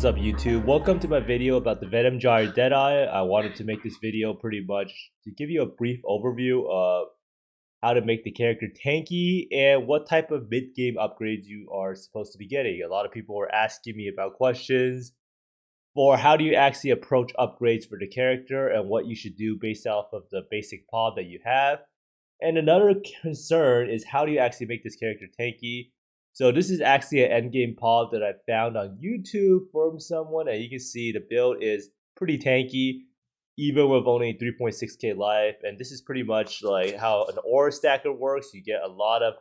What's up YouTube? Welcome to my video about the Venom Gyre Deadeye. I wanted to make this video pretty much to give you a brief overview of how to make the character tanky and what type of mid-game upgrades you are supposed to be getting. A lot of people were asking me about questions for how do you actually approach upgrades for the character and what you should do based off of the basic pod that you have. And another concern is how do you actually make this character tanky. So this is actually an endgame pod that I found on YouTube from someone, and you can see the build is pretty tanky, even with only 3.6k life. And this is pretty much like how an aura stacker works. You get a lot of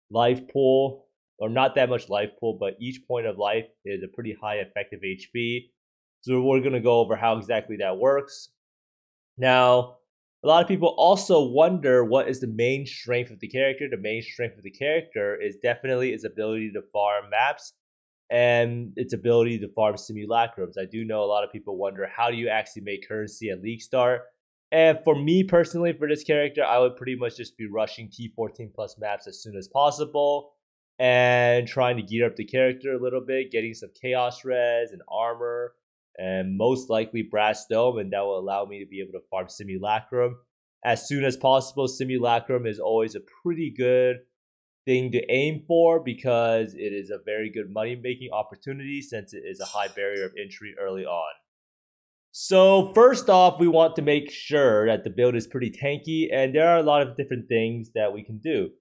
life pool, or not that much life pool, but each point of life is a pretty high effective HP. So we're going to go over how exactly that works. Now, a lot of people also wonder what is the main strength of the character. The main strength of the character is definitely its ability to farm maps and its ability to farm simulacrums. I do know a lot of people wonder how do you actually make currency at League Start. And for me personally, for this character, I would pretty much just be rushing T14 plus maps as soon as possible and trying to gear up the character a little bit, getting some chaos res and armor, and most likely Brass Dome, and that will allow me to be able to farm Simulacrum as soon as possible. Simulacrum is always a pretty good thing to aim for because it is a very good money-making opportunity since it is a high barrier of entry early on. So first off, we want to make sure that the build is pretty tanky, and there are a lot of different things that we can do.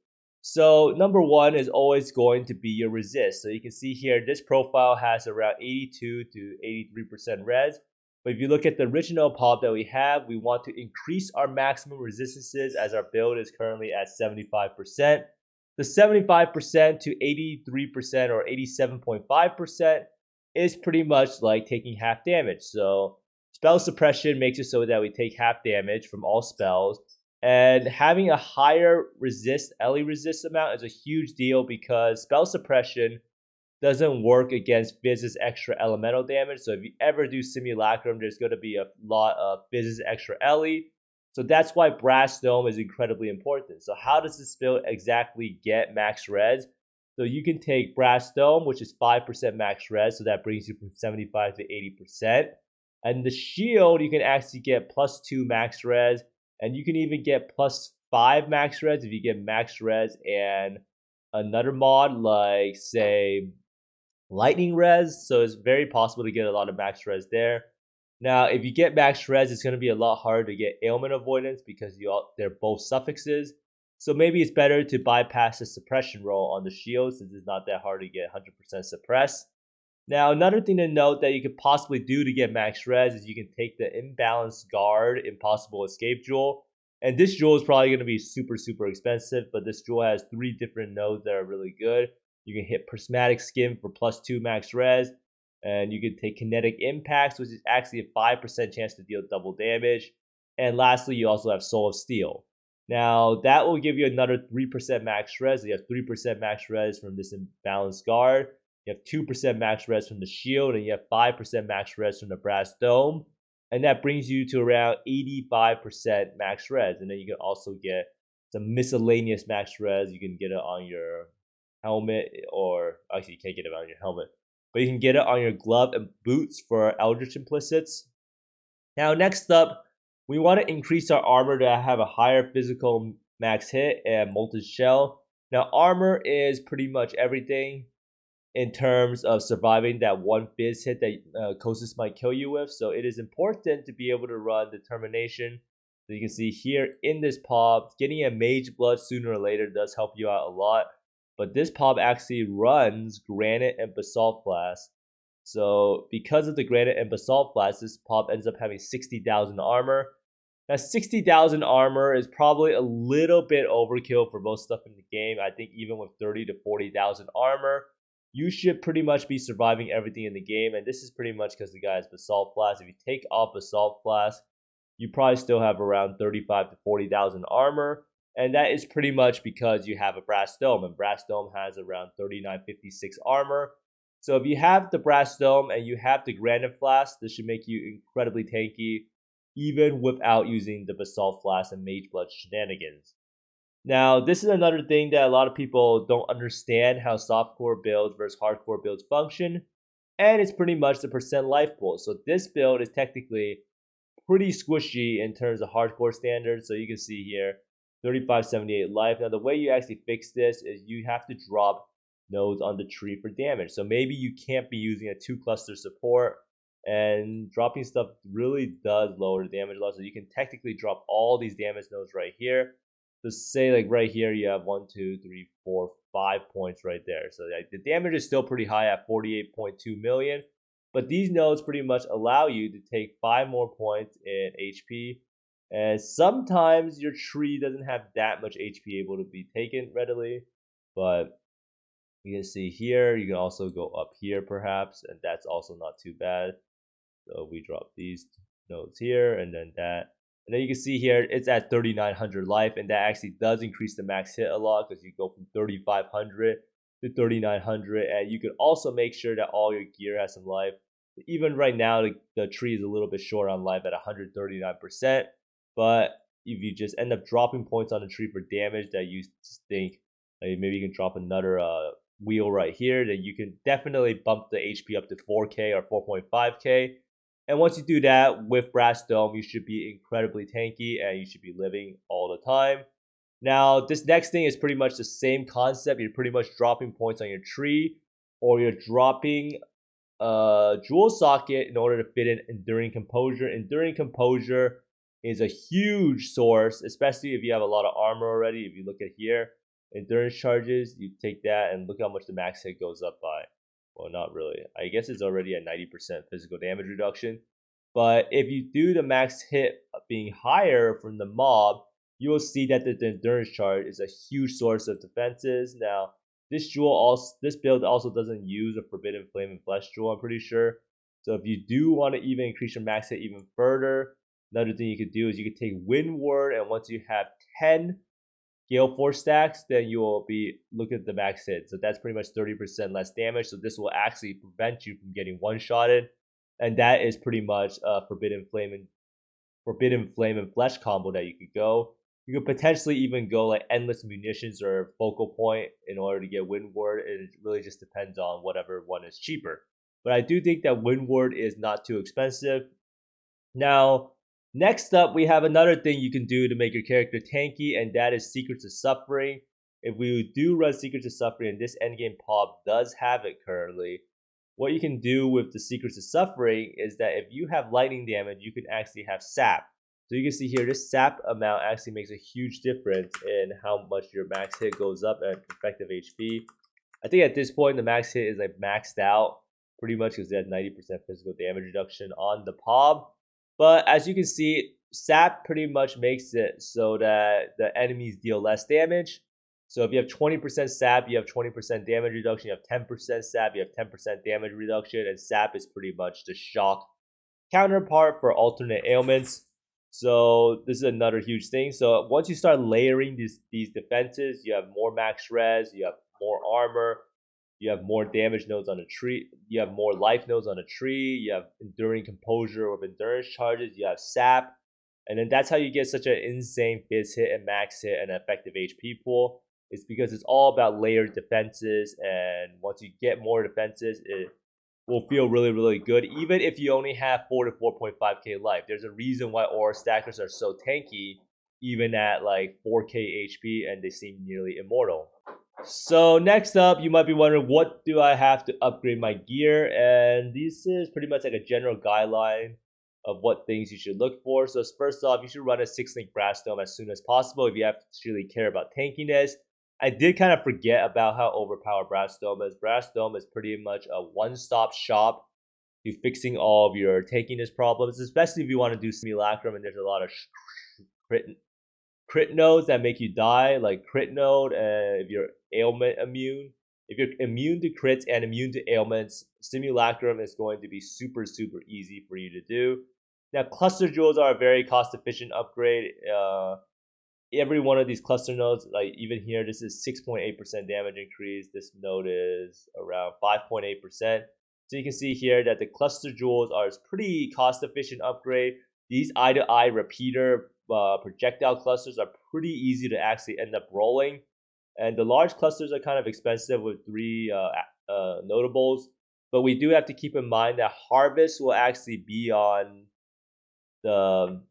So number one is always going to be your resist. So you can see here, this profile has around 82 to 83% res. But if you look at the original pod that we have, we want to increase our maximum resistances as our build is currently at 75%. The 75% to 83% or 87.5% is pretty much like taking half damage. So spell suppression makes it so that we take half damage from all spells. And having a higher resist, LE resist amount is a huge deal because spell suppression doesn't work against Fizz's extra elemental damage. So if you ever do Simulacrum, there's going to be a lot of Fizz's extra LE. So that's why Brass Dome is incredibly important. So how does this build exactly get max res? So you can take Brass Dome, which is 5% max res, so that brings you from 75 to 80%. And the shield, you can actually get +2 max res. And you can even get +5 max res if you get max res and another mod like, say, lightning res. So it's very possible to get a lot of max res there. Now, if you get max res, it's going to be a lot harder to get ailment avoidance because they're both suffixes. So maybe it's better to bypass the suppression roll on the shield since it's not that hard to get 100% suppress. Now, another thing to note that you could possibly do to get max res is you can take the Imbalanced Guard Impossible Escape Jewel. And this jewel is probably going to be super expensive, but this jewel has 3 different nodes that are really good. You can hit Prismatic Skin for +2 max res, and you can take Kinetic Impacts, which is actually a 5% chance to deal double damage. And lastly, you also have Soul of Steel. Now, that will give you another 3% max res. You have 3% max res from this Imbalanced Guard. You have 2% max res from the shield, and you have 5% max res from the Brass Dome. And that brings you to around 85% max res. And then you can also get some miscellaneous max res. You can get it on your helmet, or actually you can't get it on your helmet, but you can get it on your glove and boots for Eldritch Implicits. Now, next up, we want to increase our armor to have a higher physical max hit and Molten Shell. Now, armor is pretty much everything in terms of surviving that one fizz hit that Kosis might kill you with. So it is important to be able to run Determination. So you can see here in this pop, getting a Mage Blood sooner or later does help you out a lot. But this pop actually runs Granite and Basalt Flask. So because of the Granite and Basalt Flask, this pop ends up having 60,000 armor. Now 60,000 armor is probably a little bit overkill for most stuff in the game. I think even with 30 to 40,000 armor, you should pretty much be surviving everything in the game. And this is pretty much because the guy has Basalt Flask. If you take off Basalt Flask, you probably still have around 35 to 40,000 armor. And that is pretty much because you have a Brass Dome. And Brass Dome has around 3956 armor. So if you have the Brass Dome and you have the Granite Flask, this should make you incredibly tanky, even without using the Basalt Flask and Mage Blood shenanigans. Now, this is another thing that a lot of people don't understand how softcore builds versus hardcore builds function. and it's pretty much the percent life pool. So this build is technically pretty squishy in terms of hardcore standards. So you can see here 3578 life. Now the way you actually fix this is you have to drop nodes on the tree for damage. So maybe you can't be using a 2 cluster support, and dropping stuff really does lower the damage loss. So you can technically drop all these damage nodes right here. So say like right here you have 1, 2, 3, 4, 5 points right there. So like the damage is still pretty high at 48.2 million. But these nodes pretty much allow you to take 5 more points in HP. And sometimes your tree doesn't have that much HP able to be taken readily. But you can see here, you can also go up here perhaps, and that's also not too bad. So we drop these nodes here, and then that. And then you can see here, it's at 3,900 life, and that actually does increase the max hit a lot because you go from 3,500 to 3,900. And you can also make sure that all your gear has some life. Even right now, the tree is a little bit short on life at 139%. But if you just end up dropping points on the tree for damage that you think, like maybe you can drop another wheel right here, then you can definitely bump the HP up to 4K or 4.5K. And once you do that with Brass Dome, you should be incredibly tanky and you should be living all the time. Now, this next thing is pretty much the same concept. You're pretty much dropping points on your tree, or you're dropping a jewel socket in order to fit in Enduring Composure. Enduring Composure is a huge source, especially if you have a lot of armor already. If you look at here, endurance charges, you take that and look how much the max hit goes up by. Well, not really. I guess it's already at 90% physical damage reduction. But if you do the max hit being higher from the mob, you will see that the endurance charge is a huge source of defenses. Now, this build also doesn't use a Forbidden Flame and Flesh jewel, I'm pretty sure. So if you do want to even increase your max hit even further, another thing you could do is you could take Wind Ward, and once you have 10 Gale Force stacks, then you will be looking at the max hit. So that's pretty much 30% less damage. So this will actually prevent you from getting one-shotted. And that is pretty much a Forbidden Flame and Flesh combo that you could go. You could potentially even go like Endless Munitions or Focal Point in order to get Wind Ward. It really just depends on whatever one is cheaper. But I do think that Wind Ward is not too expensive. Now, next up, we have another thing you can do to make your character tanky, and that is Secrets of Suffering. If we do run Secrets of Suffering, and this endgame PoE does have it currently, what you can do with the Secrets of Suffering is that if you have lightning damage, you can actually have sap. So you can see here, this sap amount actually makes a huge difference in how much your max hit goes up at effective HP. I think at this point, the max hit is like maxed out pretty much because it has 90% physical damage reduction on the PoE. But as you can see, sap pretty much makes it so that the enemies deal less damage. So if you have 20% sap, you have 20% damage reduction. You have 10% sap, you have 10% damage reduction. And sap is pretty much the shock counterpart for alternate ailments. So this is another huge thing. So once you start layering these defenses, you have more max res, you have more armor, you have more damage nodes on a tree, you have more life nodes on a tree, you have Enduring Composure with endurance charges, you have sap, and then that's how you get such an insane fizz hit and max hit and effective HP pool. It's because it's all about layered defenses, and once you get more defenses, it will feel really, really good, even if you only have 4 to 4.5k life. There's a reason why aura stackers are so tanky, even at like 4k HP, and they seem nearly immortal. So next up, you might be wondering, what do I have to upgrade my gear? And this is pretty much like a general guideline of what things you should look for. So first off, you should run a 6-link Brass Dome as soon as possible if you actually care about tankiness. I did kind of forget about how overpowered Brass Dome is. Brass Dome is pretty much a one-stop shop to fixing all of your tankiness problems, especially if you want to do Simulacrum and there's a lot of crit nodes that make you die, like crit node, if you're ailment immune. If you're immune to crits and immune to ailments, Simulacrum is going to be super, super easy for you to do. Now, cluster jewels are a very cost-efficient upgrade. Every one of these cluster nodes, like even here, this is 6.8% damage increase. This node is around 5.8%. So you can see here that the cluster jewels are a pretty cost-efficient upgrade. These eye-to-eye repeater projectile clusters are pretty easy to actually end up rolling. And the large clusters are kind of expensive with 3 notables. But we do have to keep in mind that harvest will actually be on the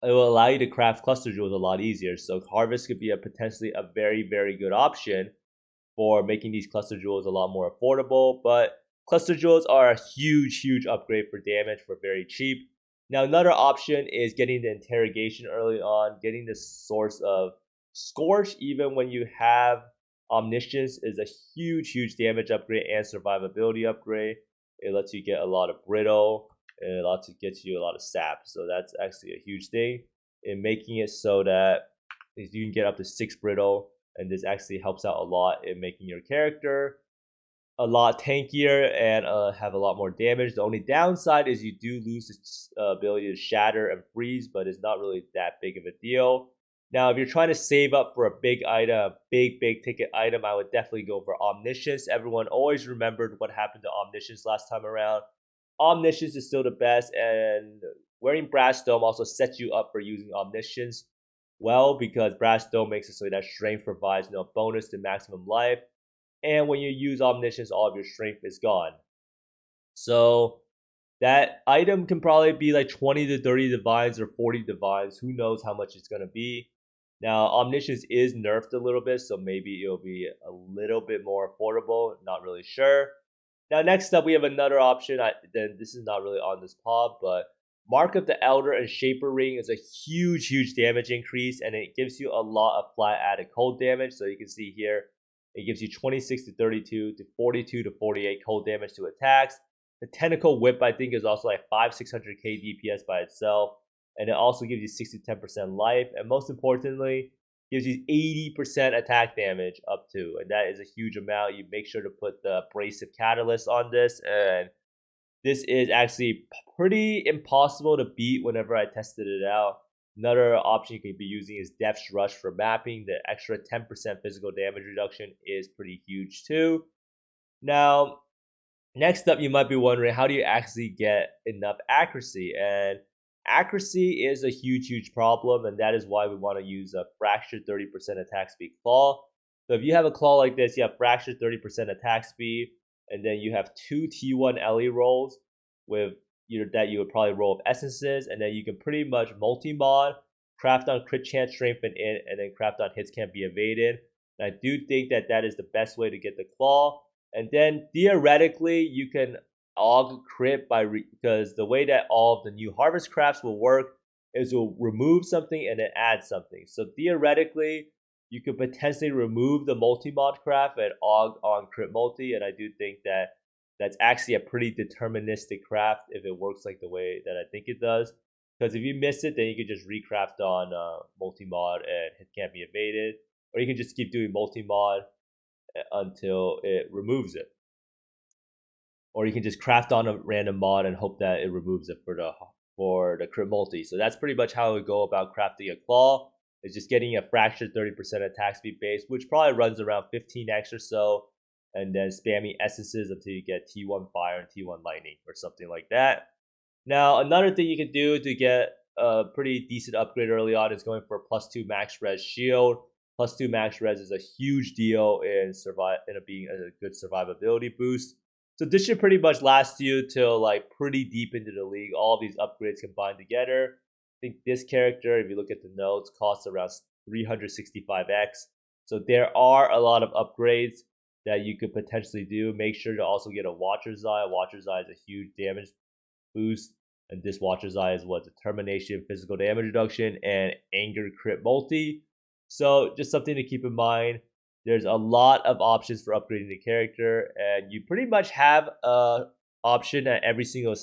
it will allow you to craft cluster jewels a lot easier. So harvest could be a potentially a very good option for making these cluster jewels a lot more affordable. But cluster jewels are a huge upgrade for damage for very cheap. Now another option is getting the interrogation early on, getting the source of Scorch even when you have Omniscience is a huge damage upgrade and survivability upgrade. It lets you get a lot of brittle, and it lets you get you a lot of sap. So that's actually a huge thing in making it so that you can get up to 6 brittle, and this actually helps out a lot in making your character a lot tankier and have a lot more damage. The only downside is you do lose its ability to shatter and freeze, but it's not really that big of a deal. Now, if you're trying to save up for a big item, a big ticket item, I would definitely go for Omniscience. Everyone always remembered what happened to Omniscience last time around. Omniscience is still the best, and wearing Brass Dome also sets you up for using Omniscience well, because Brass Dome makes it so that strength provides no bonus to maximum life, and when you use Omniscience, all of your strength is gone. So that item can probably be like 20 to 30 divines or 40 divines. Who knows how much it's going to be. Now, Omniscience is nerfed a little bit, so maybe it'll be a little bit more affordable. Not really sure. Now, next up, we have another option. Then this is not really on this pod, but Mark of the Elder and Shaper Ring is a huge damage increase, and it gives you a lot of flat added cold damage. So you can see here, it gives you 26 to 32 to 42 to 48 cold damage to attacks. The Tentacle Whip, I think, is also like 600k DPS by itself, and it also gives you 6 to 10% life, and most importantly, gives you 80% attack damage up to, and that is a huge amount. You make sure to put the Abrasive Catalyst on this, and this is actually pretty impossible to beat whenever I tested it out. Another option you could be using is Death's Rush for mapping. The extra 10% physical damage reduction is pretty huge too. Now, next up, you might be wondering, how do you actually get enough accuracy? And accuracy is a huge problem, and that is why we want to use a fractured 30% attack speed claw. So if you have a claw like this, you have fractured 30% attack speed, and then you have 2 T1 LE rolls with that you would probably roll with essences, and then you can pretty much multi-mod, craft on crit chance, strength, and int, and then craft on hits can't be evaded. And I do think that that is the best way to get the claw. And then theoretically, you can aug crit because the way that all of the new harvest crafts will work is we'll remove something and then add something. So theoretically, you could potentially remove the multi-mod craft and aug on crit multi, and I do think that that's actually a pretty deterministic craft if it works like the way that I think it does. Because if you miss it, then you can just recraft on multi-mod and it can't be evaded, or you can just keep doing multi-mod until it removes it, or you can just craft on a random mod and hope that it removes it for the crit multi. So that's pretty much how we go about crafting a claw. It's just getting a fractured 30% attack speed base, which probably runs around 15x or so, and then spamming essences until you get T1 fire and T1 lightning or something like that. Now, another thing you can do to get a pretty decent upgrade early on is going for a +2 max res shield. +2 max res is a huge deal in being a good survivability boost. So this should pretty much last you till like pretty deep into the league. All these upgrades combined together. I think this character, if you look at the notes, costs around 365x. So there are a lot of upgrades that you could potentially do. Make sure to also get a Watcher's Eye. Watcher's Eye is a huge damage boost, and this Watcher's Eye is what determination, physical damage reduction, and anger crit multi. So just something to keep in mind. There's a lot of options for upgrading the character, and you pretty much have a option at every single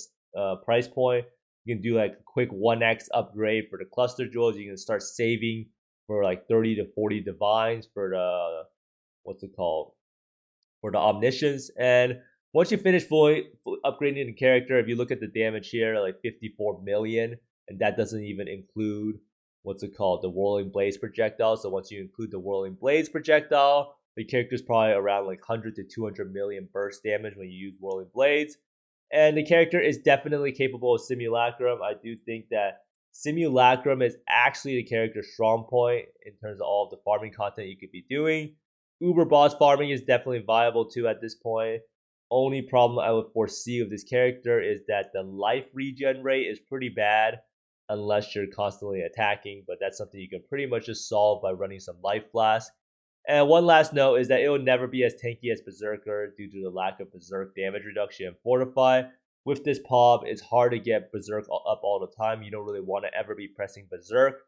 price point. You can do like a quick 1x upgrade for the cluster jewels. You can start saving for like 30 to 40 divines for the for the omniscience. And once you finish fully upgrading the character, if you look at the damage here, like 54 million, and that doesn't even include the Whirling Blaze projectile. So once you include the Whirling Blaze projectile, the character's probably around like 100 to 200 million burst damage when you use Whirling Blades. And the character is definitely capable of Simulacrum. I do think that Simulacrum is actually the character's strong point in terms of all of the farming content you could be doing. Uber boss farming is definitely viable too at this point. only problem I would foresee with this character is that the life regen rate is pretty bad unless you're constantly attacking, but that's something you can pretty much just solve by running some life flask. And one last note is that it will never be as tanky as Berserker due to the lack of Berserk damage reduction and Fortify. With this PoB, it's hard to get Berserk up all the time. You don't really want to ever be pressing Berserk.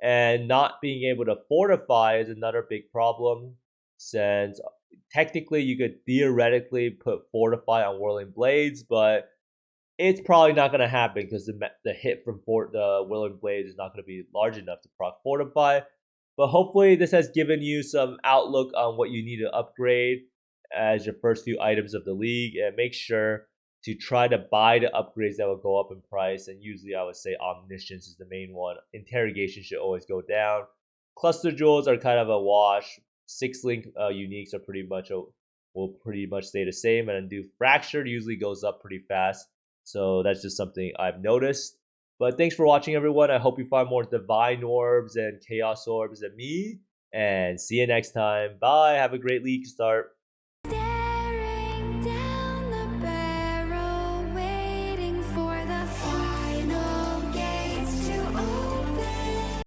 And not being able to Fortify is another big problem, since technically you could theoretically put Fortify on Whirling Blades, but it's probably not going to happen because the hit from the Whirling Blades is not going to be large enough to proc Fortify. But hopefully this has given you some outlook on what you need to upgrade as your first few items of the league, and make sure to try to buy the upgrades that will go up in price. And usually I would say Omniscience is the main one. Interrogation should always go down. Cluster Jewels are kind of a wash. 6-link uniques are will pretty much stay the same, and do Fractured usually goes up pretty fast. So that's just something I've noticed. But thanks for watching, everyone. I hope you find more Divine Orbs and Chaos Orbs than me. And see you next time. Bye. Have a great league start.